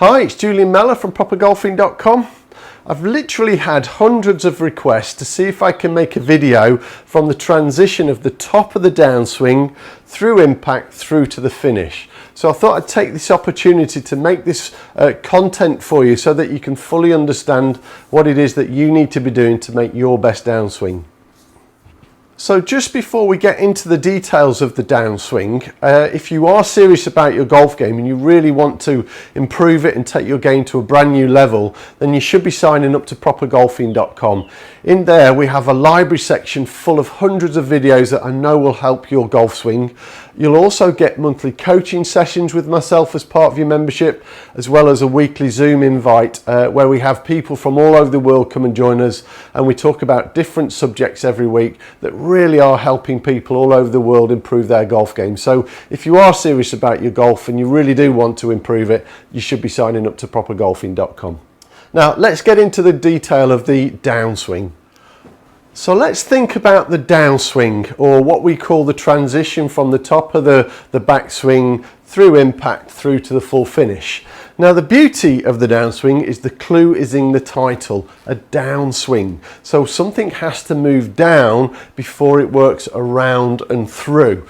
Hi, it's Julian Mellor from propergolfing.com. I've literally had hundreds of requests to see if I can make a video from the transition of the top of the downswing through impact through to the finish. So I thought I'd take this opportunity to make this content for you so that you can fully understand what it is that you need to be doing to make your best downswing. So just before we get into the details of the downswing, if you are serious about your golf game and you really want to improve it and take your game to a brand new level, then you should be signing up to propergolfing.com. In there we have a library section full of hundreds of videos that I know will help your golf swing. You'll also get monthly coaching sessions with myself as part of your membership, as well as a weekly Zoom invite where we have people from all over the world come and join us, and we talk about different subjects every week that really are helping people all over the world improve their golf game. So if you are serious about your golf and you really do want to improve it, you should be signing up to propergolfing.com. Now let's get into the detail of the downswing. So let's think about the downswing, or what we call the transition from the top of the backswing through impact through to the full finish. Now the beauty of the downswing is the clue is in the title, a downswing. So something has to move down before it works around and through.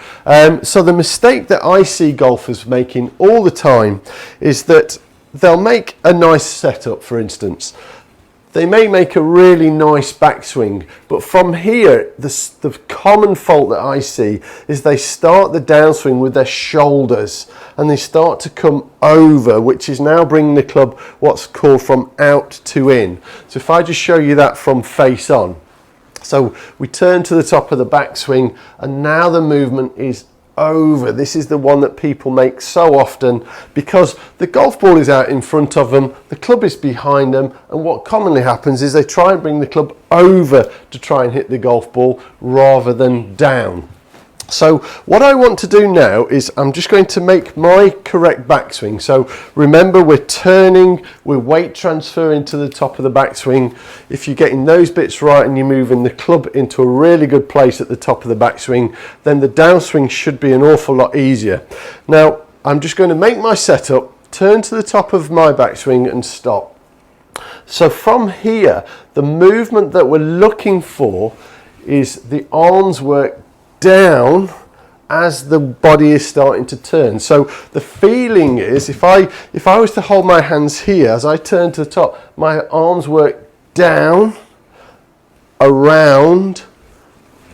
So the mistake that I see golfers making all the time is that they'll make a nice setup, for instance. They may make a really nice backswing, but from here, the common fault that I see is they start the downswing with their shoulders and they start to come over, which is now bringing the club what's called from out to in. So if I just show you that from face on. So we turn to the top of the backswing and now the movement is over. This is the one that people make so often because the golf ball is out in front of them, the club is behind them, and what commonly happens is they try and bring the club over to try and hit the golf ball rather than down. So what I want to do now is I'm just going to make my correct backswing. So remember, we're turning, we're weight transferring to the top of the backswing. If you're getting those bits right and you're moving the club into a really good place at the top of the backswing, then the downswing should be an awful lot easier. Now I'm just going to make my setup, turn to the top of my backswing and stop. So from here, the movement that we're looking for is the arms work down as the body is starting to turn. So the feeling is if I was to hold my hands here as I turn to the top, my arms work down, around,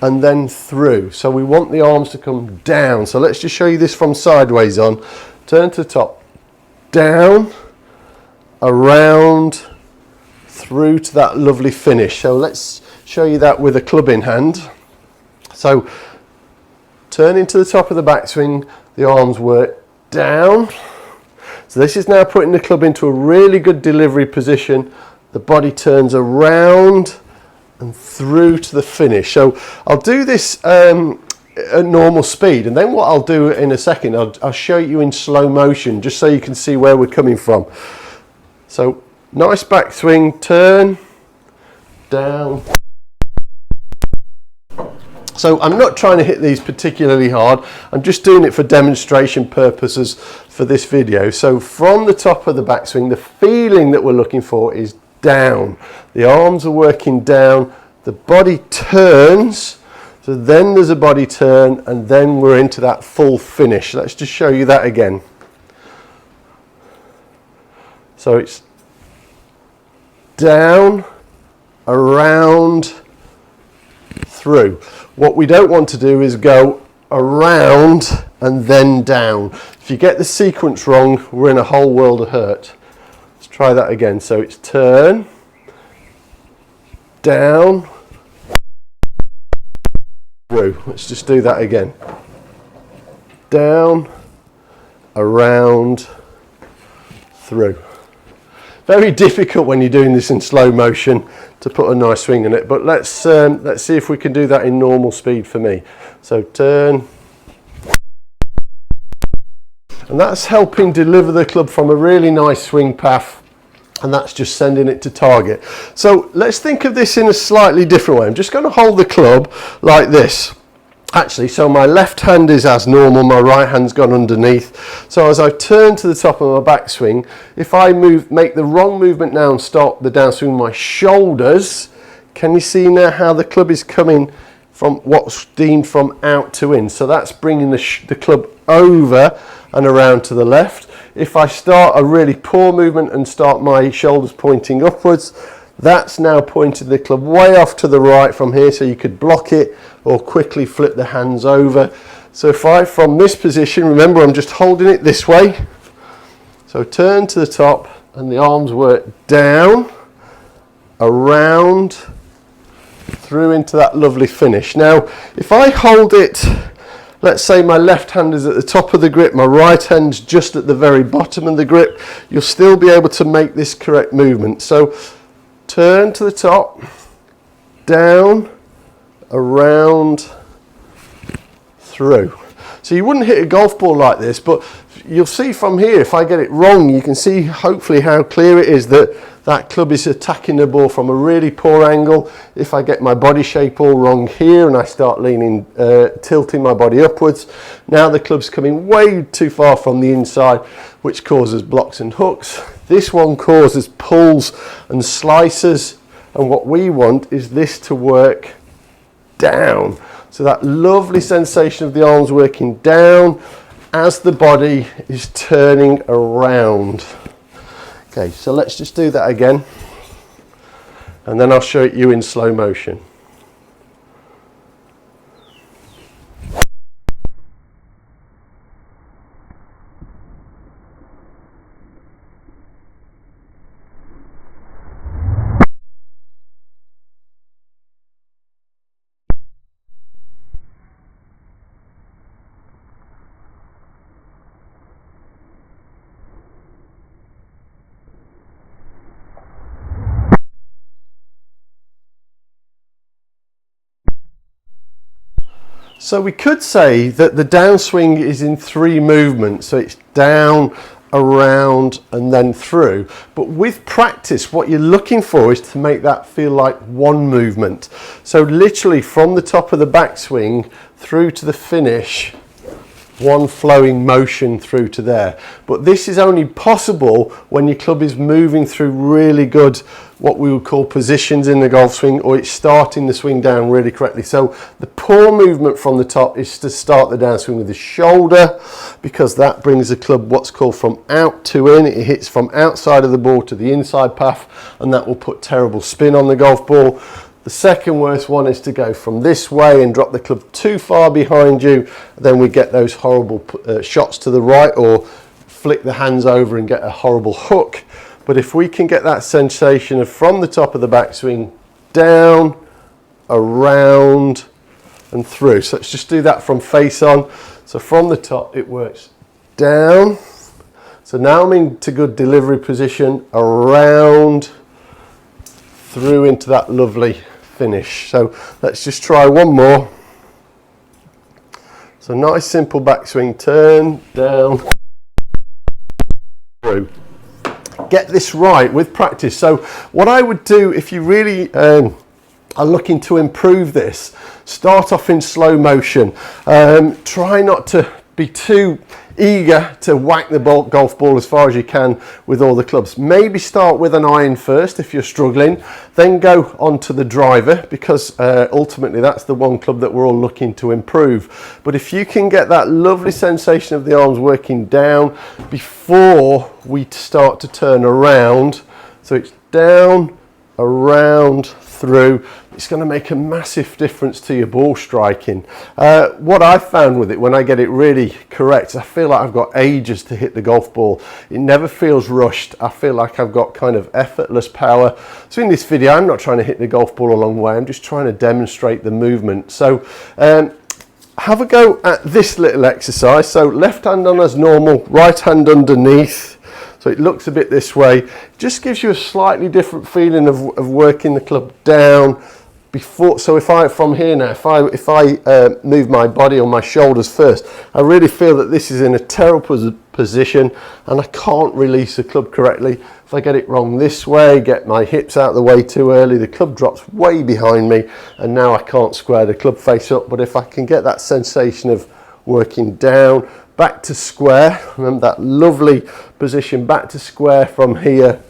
and then through. So we want the arms to come down. So let's just show you this from sideways on. Turn to the top, down, around, through to that lovely finish. So let's show you that with a club in hand. So turning to the top of the backswing, the arms work down. So this is now putting the club into a really good delivery position. The body turns around and through to the finish. So I'll do this at normal speed, and then what I'll do in a second, I'll show you in slow motion just so you can see where we're coming from. So nice backswing, turn, down. So I'm not trying to hit these particularly hard, I'm just doing it for demonstration purposes for this video. So from the top of the backswing, the feeling that we're looking for is down. The arms are working down, the body turns, so then there's a body turn, and then we're into that full finish. Let's just show you that again. So it's down, around, through. What we don't want to do is go around and then down. If you get the sequence wrong, we're in a whole world of hurt. Let's try that again. So it's turn, down, through. Let's just do that again. Down, around, through. Very difficult when you're doing this in slow motion to put a nice swing in it, but let's see if we can do that in normal speed for me. So turn, and that's helping deliver the club from a really nice swing path, and that's just sending it to target. So let's think of this in a slightly different way. I'm just going to hold the club like this. Actually, so my left hand is as normal, my right hand's gone underneath. So as I turn to the top of my backswing, if I make the wrong movement now and start the downswing with my shoulders, can you see now how the club is coming from what's deemed from out to in? So that's bringing the club over and around to the left. If I start a really poor movement and start my shoulders pointing upwards, that's now pointed the club way off to the right from here, so you could block it or quickly flip the hands over. So if I, from this position, remember I'm just holding it this way, so turn to the top and the arms work down, around, through into that lovely finish. Now if I hold it, let's say my left hand is at the top of the grip, my right hand's just at the very bottom of the grip, you'll still be able to make this correct movement. So turn to the top, down, around, through. So you wouldn't hit a golf ball like this, but you'll see from here, if I get it wrong, you can see hopefully how clear it is that that club is attacking the ball from a really poor angle. If I get my body shape all wrong here and I start leaning, tilting my body upwards, now the club's coming way too far from the inside, which causes blocks and hooks. This one causes pulls and slices, and what we want is this to work down. So that lovely sensation of the arms working down as the body is turning around. Okay, so let's just do that again, and then I'll show it you in slow motion. So we could say that the downswing is in 3 movements. So it's down, around, and then through. But with practice, what you're looking for is to make that feel like one movement. So literally from the top of the backswing through to the finish, one flowing motion through to there. But this is only possible when your club is moving through really good, what we would call positions in the golf swing, or it's starting the swing down really correctly. So the poor movement from the top is to start the downswing with the shoulder, because that brings the club what's called from out to in. It hits from outside of the ball to the inside path, and that will put terrible spin on the golf ball. The second worst one is to go from this way and drop the club too far behind you. Then we get those horrible shots to the right, or flick the hands over and get a horrible hook. But if we can get that sensation of from the top of the backswing, down, around, and through. So let's just do that from face on. So from the top it works down. So now I'm into good delivery position, around, through into that lovely finish. So let's just try one more. So nice simple backswing, turn, down, through. Get this right with practice. So what I would do if you really are looking to improve this, start off in slow motion. Try not to be too eager to whack the golf ball as far as you can with all the clubs. Maybe start with an iron first if you're struggling, then go on to the driver, because ultimately that's the one club that we're all looking to improve. But if you can get that lovely sensation of the arms working down before we start to turn around, so it's down, around, through, it's going to make a massive difference to your ball striking. What I've found with it, when I get it really correct, I feel like I've got ages to hit the golf ball. It never feels rushed. I feel like I've got kind of effortless power. So in this video, I'm not trying to hit the golf ball a long way. I'm just trying to demonstrate the movement. So have a go at this little exercise. So left hand on as normal, right hand underneath. So it looks a bit this way. Just gives you a slightly different feeling of working the club down before. So if I, from here now, if I move my body on my shoulders first, I really feel that this is in a terrible position, and I can't release the club correctly. If I get it wrong this way, get my hips out of the way too early, the club drops way behind me, and now I can't square the club face up. But if I can get that sensation of working down, back to square, remember that lovely position, back to square from here,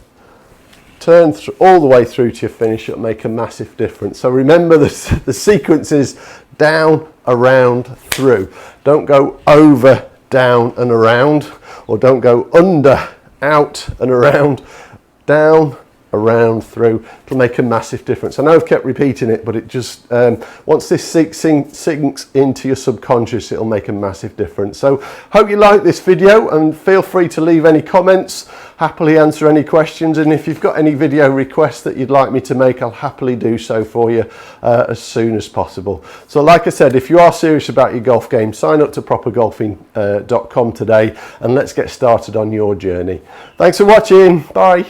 turn all the way through to your finish, it'll make a massive difference. So remember the sequence is down, around, through. Don't go over, down and around, or don't go under, out and around, down, around, through. It'll make a massive difference. I know I've kept repeating it, but it just once this sinks into your subconscious, it'll make a massive difference. So hope you like this video, and feel free to leave any comments. Happily answer any questions, and if you've got any video requests that you'd like me to make, I'll happily do so for you as soon as possible. So like I said, if you are serious about your golf game, sign up to propergolfing.com today, and let's get started on your journey. Thanks for watching. Bye.